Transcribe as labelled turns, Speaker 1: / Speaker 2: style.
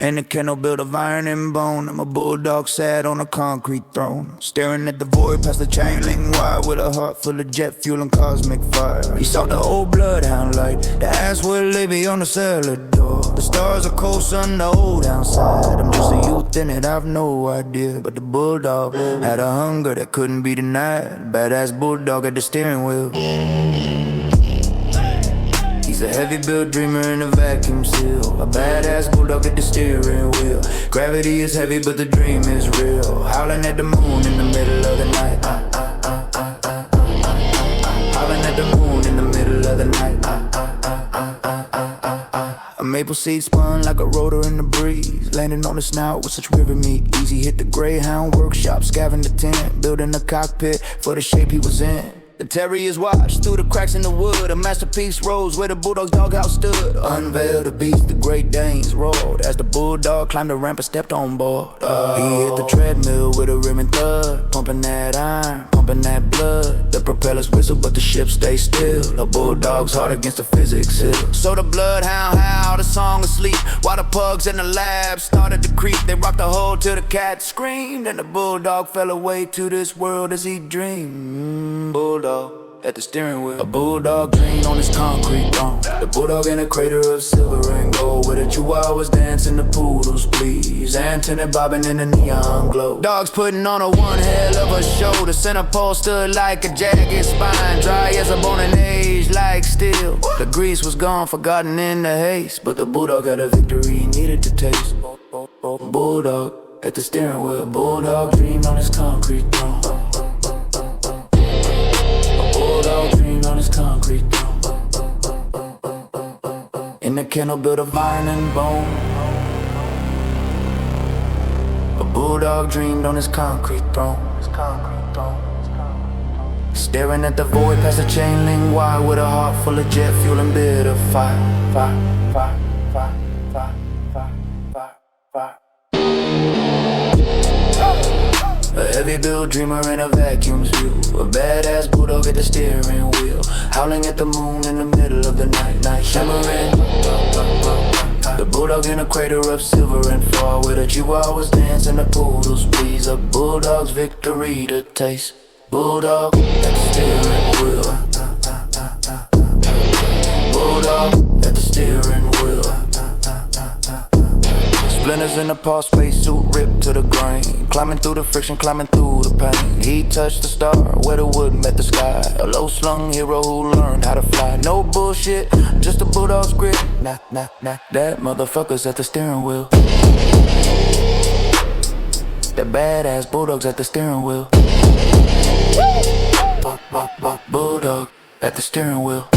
Speaker 1: And a kennel built of iron and bone. I'm a bulldog sat on a concrete throne, staring at the void past the chain link wire, with a heart full of jet fuel and cosmic fire. He saw the old bloodhound light, the ass would lay beyond the cellar door. The stars are cold, sun, the old downside. I'm just a youth in it, I've no idea. But the bulldog had a hunger that couldn't be denied. Badass bulldog at the steering wheel. He's a heavy-built dreamer in a vacuum seal. A badass bulldog at the steering wheel. Gravity is heavy, but the dream is real. Howling at the moon in the middle of the night. Howling at the moon in the middle of the night. A maple seed spun like a rotor in the breeze, landing on the snout with such river meat. Easy hit the Greyhound workshop, scavenged the tent, building a cockpit for the shape he was in. The terriers watched through the cracks in the wood. A masterpiece rose where the bulldog's doghouse stood. Unveiled the beast, the Great Danes roared as the bulldog climbed the ramp and stepped on board. He hit the treadmill with a rim and thud, pumping that iron, pumping that blood. The propellers whistle, but the ship stays still. The bulldog's heart against the physics hill. So the bloodhound howled a song of sleep, while the pugs in the lab started to creep. They rocked the hole till the cat screamed, and the bulldog fell away to this world as he dreamed. Bulldog at the steering wheel. A bulldog dreamed on his concrete throne. The bulldog in a crater of silver and gold, where the chihuahuas dancing, the poodles please, antennae bobbing in the neon glow. Dogs putting on a one hell of a show. The center pole stood like a jagged spine, dry as a bone and aged like steel. The grease was gone, forgotten in the haste, but the bulldog had a victory he needed to taste. Bulldog at the steering wheel. Bulldog dreamed on his concrete throne. Bulldog dreamed on his concrete throne. In the kennel built of iron and bone. A bulldog dreamed on his concrete throne. Staring at the void past the chain link wire, with a heart full of jet fuel and bitter fire. Fire, fire, fire, fire, fire, fire, fire. A heavy-built dreamer in a vacuum view. A badass bulldog at the steering wheel, howling at the moon in the middle of the night. Night shimmering. The bulldog in a crater of silver and far, where the chihuahuas dance and the poodles please. A bulldog's victory to taste. Bulldog at the steering wheel. Bulldog at the steering wheel. Splinters in the Paul spacesuit ripped to the grain, climbing through the friction, climbing through the pain. He touched the star where the wood met the sky. A low-slung hero who learned how to fly. No bullshit, just a bulldog's grit. Nah, nah, nah, that motherfucker's at the steering wheel. That badass bulldog's at the steering wheel. Bulldog at the steering wheel.